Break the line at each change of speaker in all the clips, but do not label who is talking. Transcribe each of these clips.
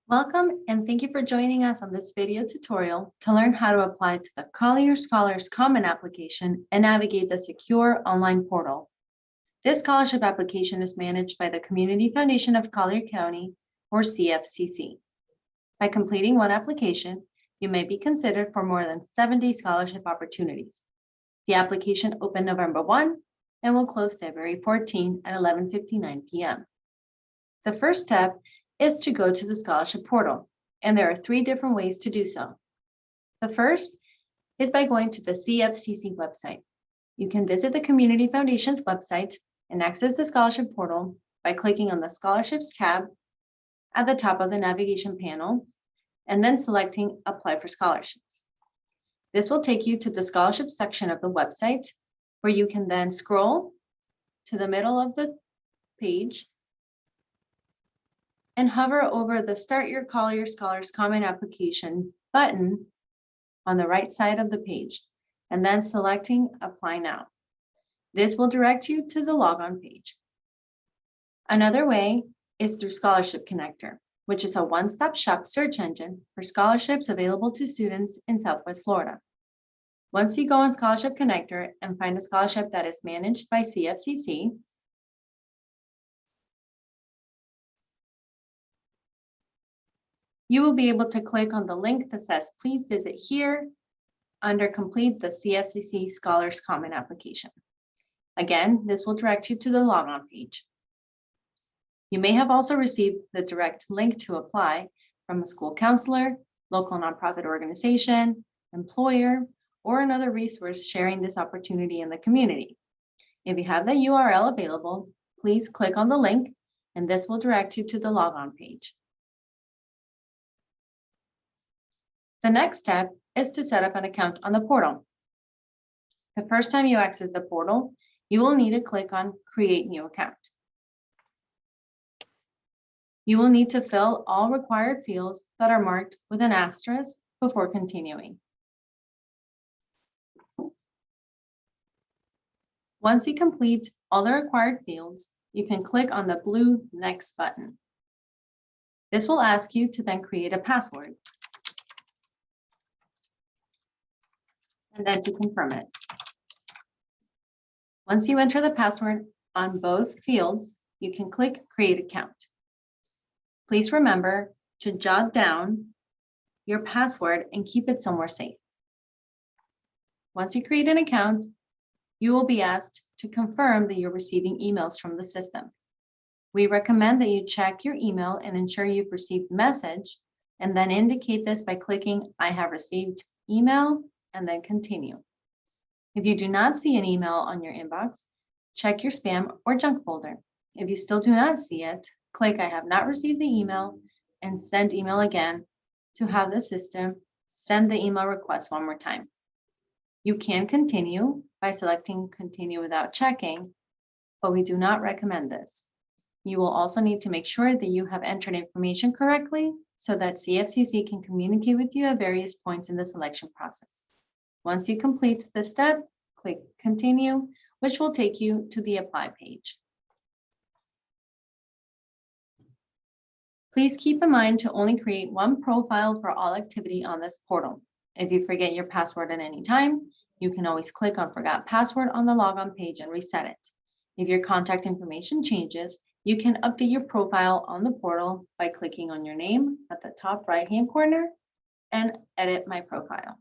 Welcome and thank you for joining us on this video tutorial to learn how to apply to the Collier Scholars Common Application and navigate the secure online portal. This scholarship application is managed by the Community Foundation of Collier County, or CFCC. By completing one application, you may be considered for more than 70 scholarship opportunities. The application opened November 1 and will close February 14 at 11:59 p.m. The first step is to go to the scholarship portal, and there are 3 different ways to do so. The first is by going to the CFCC website. You can visit the Community Foundation's website and access the scholarship portal by clicking on the Scholarships tab at the top of the navigation panel and then selecting Apply for Scholarships. This will take you to the scholarship section of the website, where you can then scroll to the middle of the page and hover over the Start Your Collier Scholars Common Application button on the right side of the page, and then selecting Apply Now. This will direct you to the logon page. Another way is through Scholarship Connector, which is a one-stop shop search engine for scholarships available to students in Southwest Florida. Once you go on Scholarship Connector and find a scholarship that is managed by CFCC, you will be able to click on the link that says, "Please visit here" under Complete the CFCC Scholars Common Application. Again, this will direct you to the logon page. You may have also received the direct link to apply from a school counselor, local nonprofit organization, employer, or another resource sharing this opportunity in the community. If you have the URL available, please click on the link, and this will direct you to the logon page. The next step is to set up an account on the portal. The first time you access the portal, you will need to click on Create New Account. You will need to fill all required fields that are marked with an asterisk before continuing. Once you complete all the required fields, you can click on the blue Next button. This will ask you to then create a password and then to confirm it. Once you enter the password on both fields, you can click Create Account. Please remember to jot down your password and keep it somewhere safe. Once you create an account, you will be asked to confirm that you're receiving emails from the system. We recommend that you check your email and ensure you've received the message, and then indicate this by clicking I have received email and then continue. If you do not see an email on your inbox, check your spam or junk folder. If you still do not see it, click I have not received the email and send email again to have the system send the email request one more time. You can continue by selecting Continue without checking, but we do not recommend this. You will also need to make sure that you have entered information correctly so that CFCC can communicate with you at various points in the selection process. Once you complete this step, click Continue, which will take you to the Apply page. Please keep in mind to only create one profile for all activity on this portal. If you forget your password at any time, you can always click on Forgot Password on the logon page and reset it. If your contact information changes, you can update your profile on the portal by clicking on your name at the top right-hand corner and Edit My Profile.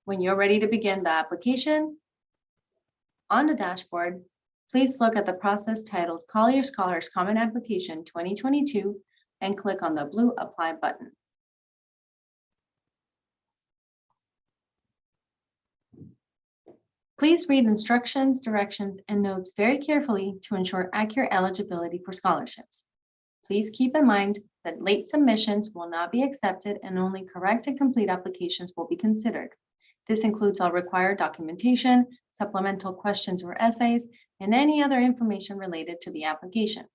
When you're ready to begin the application, on the dashboard, please look at the process titled Collier Scholars Common Application 2022 and click on the blue Apply button. Please read instructions, directions, and notes very carefully to ensure accurate eligibility for scholarships. Please keep in mind that late submissions will not be accepted and only correct and complete applications will be considered. This includes all required documentation, supplemental questions or essays, and any other information related to the application.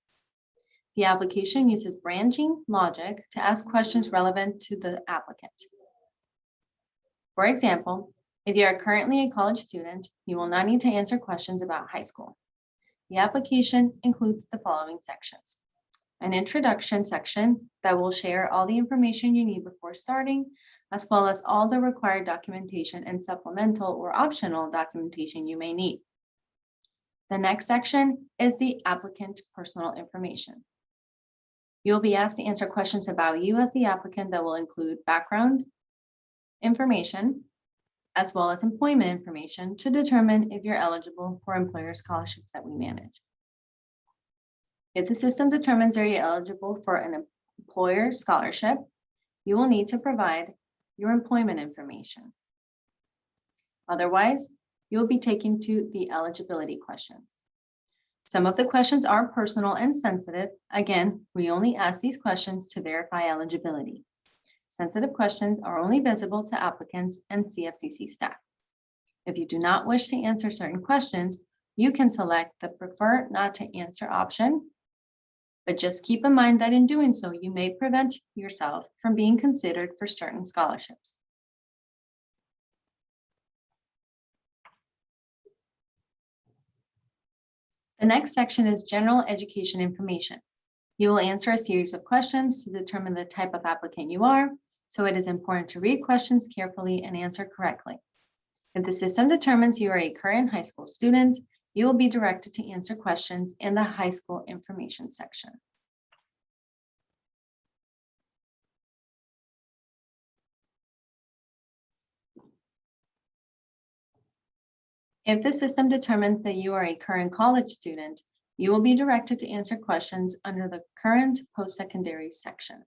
The application uses branching logic to ask questions relevant to the applicant. For example, if you are currently a college student, you will not need to answer questions about high school. The application includes the following sections: an introduction section that will share all the information you need before starting, as well as all the required documentation and supplemental or optional documentation you may need. The next section is the applicant personal information. You'll be asked to answer questions about you as the applicant that will include background information, as well as employment information to determine if you're eligible for employer scholarships that we manage. If the system determines that you're eligible for an employer scholarship, you will need to provide your employment information. Otherwise, you'll be taken to the eligibility questions. Some of the questions are personal and sensitive. Again, we only ask these questions to verify eligibility. Sensitive questions are only visible to applicants and CFCC staff. If you do not wish to answer certain questions, you can select the prefer not to answer option, but just keep in mind that in doing so, you may prevent yourself from being considered for certain scholarships. The next section is general education information. You will answer a series of questions to determine the type of applicant you are, so it is important to read questions carefully and answer correctly. If the system determines you are a current high school student, you will be directed to answer questions in the high school information section. If the system determines that you are a current college student, you will be directed to answer questions under the current post-secondary section.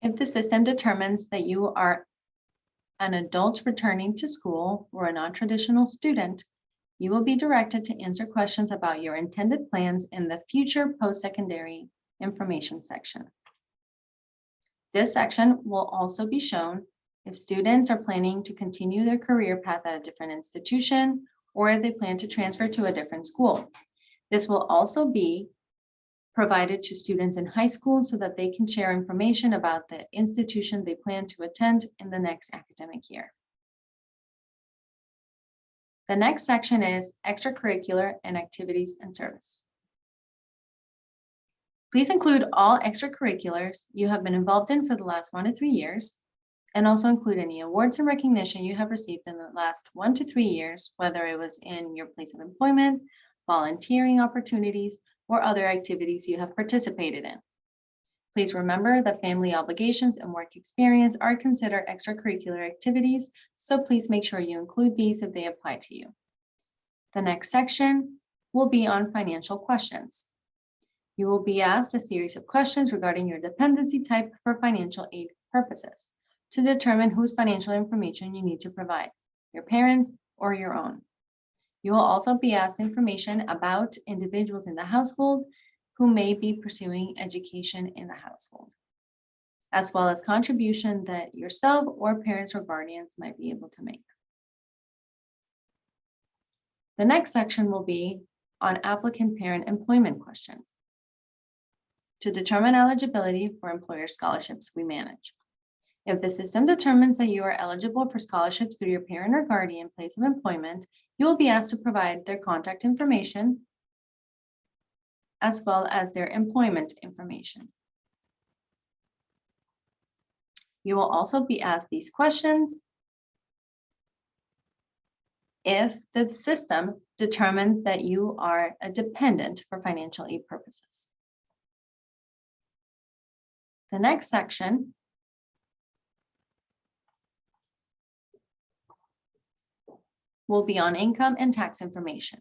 If the system determines that you are an adult returning to school or a non-traditional student, you will be directed to answer questions about your intended plans in the future post-secondary information section. This section will also be shown if students are planning to continue their career path at a different institution or if they plan to transfer to a different school. This will also be provided to students in high school so that they can share information about the institution they plan to attend in the next academic year. The next section is extracurricular and activities and service. Please include all extracurriculars you have been involved in for the last 1 to 3 years, and also include any awards and recognition you have received in the last 1 to 3 years, whether it was in your place of employment, volunteering opportunities, or other activities you have participated in. Please remember that family obligations and work experience are considered extracurricular activities, so please make sure you include these if they apply to you. The next section will be on financial questions. You will be asked a series of questions regarding your dependency type for financial aid purposes to determine whose financial information you need to provide, your parent or your own. You will also be asked information about individuals in the household who may be pursuing education in the household, as well as contribution that yourself or parents or guardians might be able to make. The next section will be on applicant-parent employment questions to determine eligibility for employer scholarships we manage. If the system determines that you are eligible for scholarships through your parent or guardian place of employment, you will be asked to provide their contact information as well as their employment information. You will also be asked these questions if the system determines that you are a dependent for financial aid purposes. The next section will be on income and tax information.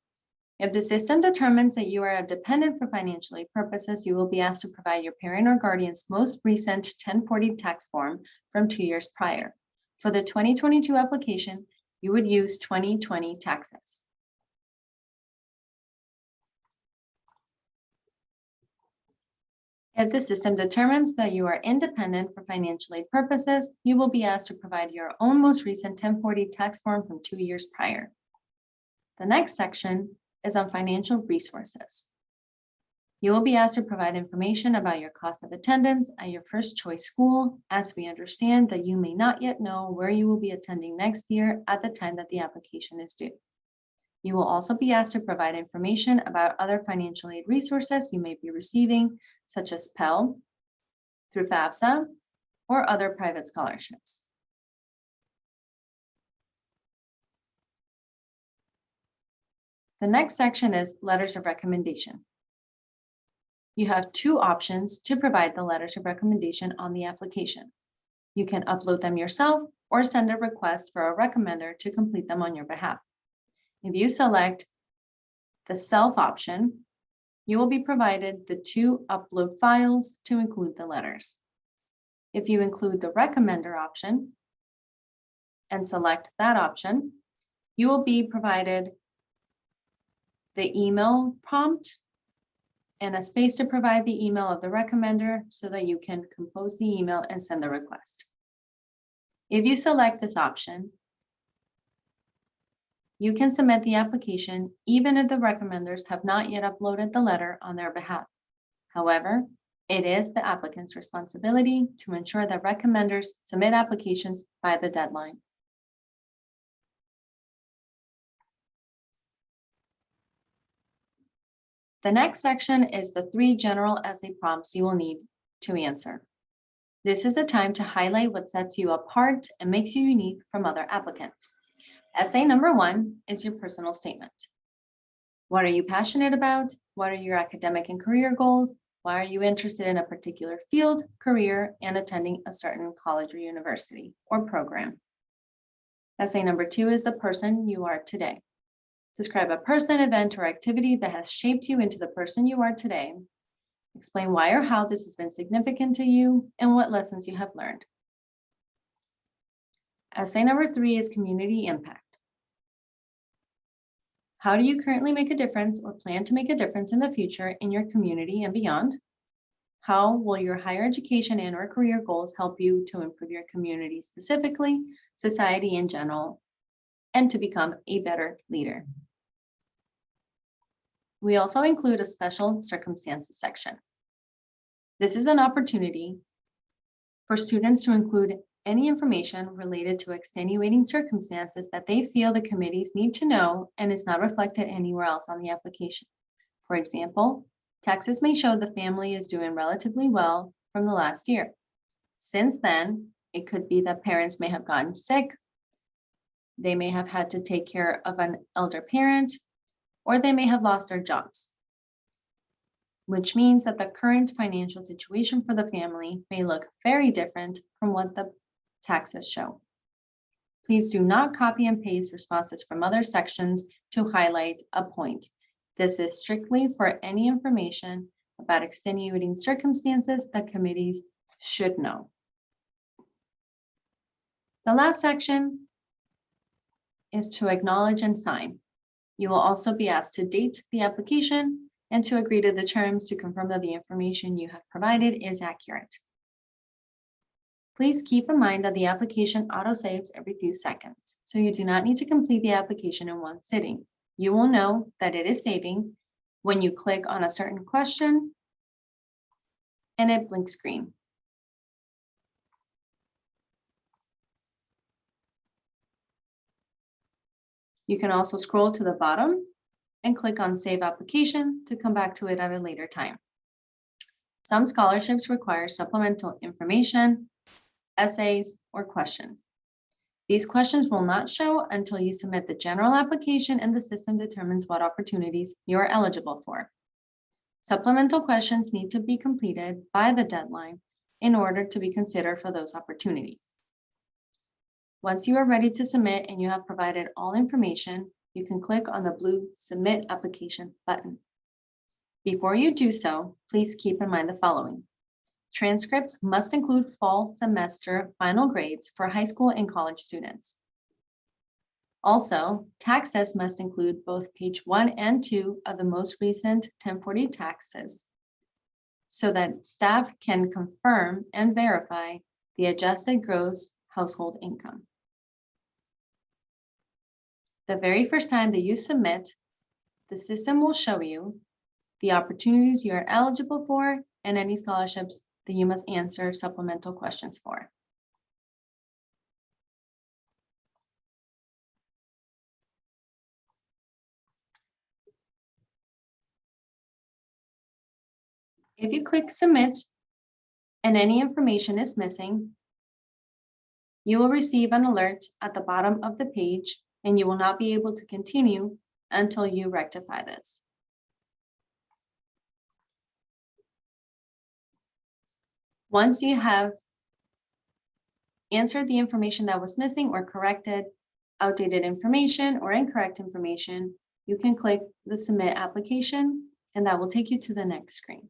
If the system determines that you are a dependent for financial aid purposes, you will be asked to provide your parent or guardian's most recent 1040 tax form from 2 years prior. For the 2022 application, you would use 2020 taxes. If the system determines that you are independent for financial aid purposes, you will be asked to provide your own most recent 1040 tax form from 2 years prior. The next section is on financial resources. You will be asked to provide information about your cost of attendance at your first choice school, as we understand that you may not yet know where you will be attending next year at the time that the application is due. You will also be asked to provide information about other financial aid resources you may be receiving, such as Pell, through FAFSA, or other private scholarships. The next section is letters of recommendation. You have two options to provide the letters of recommendation on the application. You can upload them yourself or send a request for a recommender to complete them on your behalf. If you select the self option, you will be provided the two upload files to include the letters. If you include the recommender option and select that option, you will be provided the email prompt and a space to provide the email of the recommender so that you can compose the email and send the request. If you select this option, you can submit the application even if the recommenders have not yet uploaded the letter on their behalf. However, it is the applicant's responsibility to ensure that recommenders submit applications by the deadline. The next section is the 3 general essay prompts you will need to answer. This is the time to highlight what sets you apart and makes you unique from other applicants. Essay number 1 is your personal statement. What are you passionate about? What are your academic and career goals? Why are you interested in a particular field, career, and attending a certain college or university or program? Essay number 2 is the person you are today. Describe a person, event, or activity that has shaped you into the person you are today. Explain why or how this has been significant to you and what lessons you have learned. Essay number 3 is community impact. How do you currently make a difference or plan to make a difference in the future in your community and beyond? How will your higher education and or career goals help you to improve your community specifically, society in general, and to become a better leader? We also include a special circumstances section. This is an opportunity for students to include any information related to extenuating circumstances that they feel the committees need to know and is not reflected anywhere else on the application. For example, taxes may show the family is doing relatively well from the last year. Since then, it could be that parents may have gotten sick, they may have had to take care of an elder parent, or they may have lost their jobs, which means that the current financial situation for the family may look very different from what the taxes show. Please do not copy and paste responses from other sections to highlight a point. This is strictly for any information about extenuating circumstances that committees should know. The last section is to acknowledge and sign. You will also be asked to date the application and to agree to the terms to confirm that the information you have provided is accurate. Please keep in mind that the application auto-saves every few seconds, so you do not need to complete the application in one sitting. You will know that it is saving when you click on a certain question and it blinks green. You can also scroll to the bottom and click on Save Application to come back to it at a later time. Some scholarships require supplemental information, essays, or questions. These questions will not show until you submit the general application and the system determines what opportunities you are eligible for. Supplemental questions need to be completed by the deadline in order to be considered for those opportunities. Once you are ready to submit and you have provided all information, you can click on the blue Submit Application button. Before you do so, please keep in mind the following. Transcripts must include fall semester final grades for high school and college students. Also, taxes must include both page 1 and 2 of the most recent 1040 taxes so that staff can confirm and verify the adjusted gross household income. The very first time that you submit, the system will show you the opportunities you are eligible for and any scholarships that you must answer supplemental questions for. If you click Submit and any information is missing, you will receive an alert at the bottom of the page and you will not be able to continue until you rectify this. Once you have answered the information that was missing or corrected outdated information or incorrect information, you can click the Submit application and that will take you to the next screen.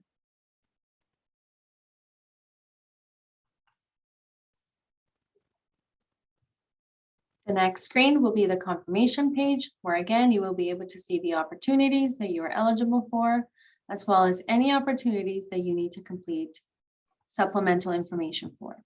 The next screen will be the confirmation page, where again, you will be able to see the opportunities that you are eligible for, as well as any opportunities that you need to complete supplemental information for.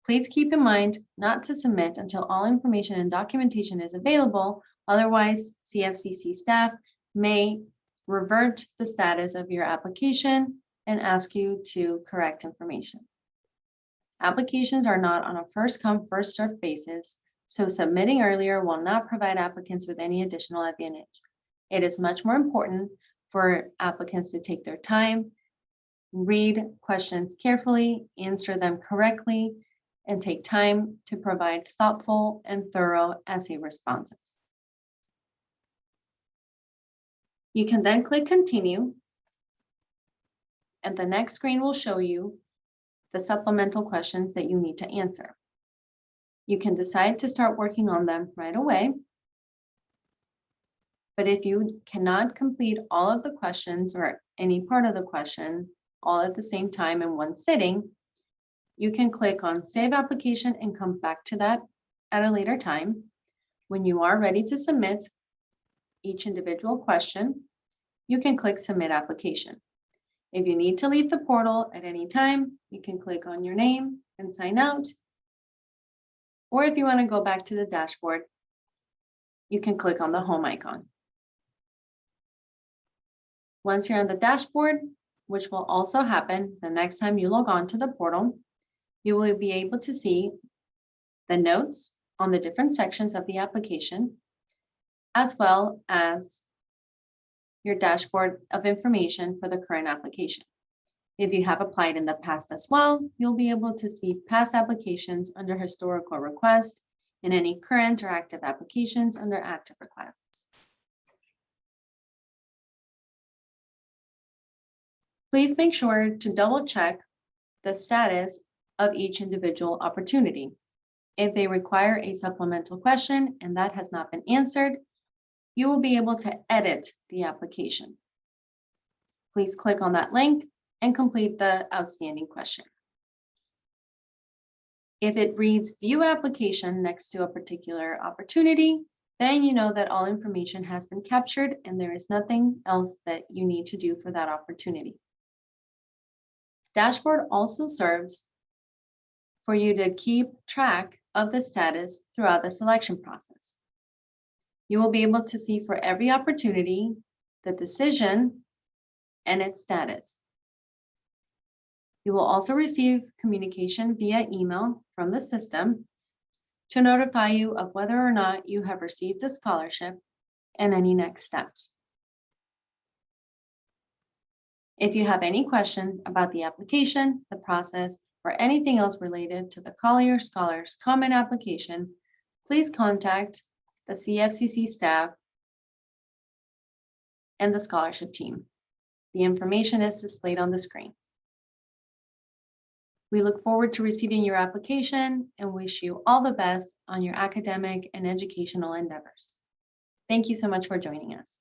Please keep in mind not to submit until all information and documentation is available. Otherwise, CFCC staff may revert the status of your application and ask you to correct information. Applications are not on a first-come, first-served basis, so submitting earlier will not provide applicants with any additional advantage. It is much more important for applicants to take their time, read questions carefully, answer them correctly, and take time to provide thoughtful and thorough essay responses. You can then click Continue, and the next screen will show you the supplemental questions that you need to answer. You can decide to start working on them right away, but if you cannot complete all of the questions or any part of the question all at the same time in one sitting, you can click on Save Application and come back to that at a later time. When you are ready to submit each individual question, you can click Submit Application. If you need to leave the portal at any time, you can click on your name and sign out. Or if you want to go back to the dashboard, you can click on the home icon. Once you're on the dashboard, which will also happen the next time you log on to the portal, you will be able to see the notes on the different sections of the application, as well as your dashboard of information for the current application. If you have applied in the past as well, you'll be able to see past applications under historical request and any current or active applications under active requests. Please make sure to double check the status of each individual opportunity. If they require a supplemental question and that has not been answered, you will be able to edit the application. Please click on that link and complete the outstanding question. If it reads View Application next to a particular opportunity, then you know that all information has been captured and there is nothing else that you need to do for that opportunity. Dashboard also serves for you to keep track of the status throughout the selection process. You will be able to see for every opportunity the decision and its status. You will also receive communication via email from the system to notify you of whether or not you have received the scholarship and any next steps. If you have any questions about the application, the process, or anything else related to the Collier Scholars Common application, please contact the CFCC staff and the scholarship team. The information is displayed on the screen. We look forward to receiving your application and wish you all the best on your academic and educational endeavors. Thank you so much for joining us.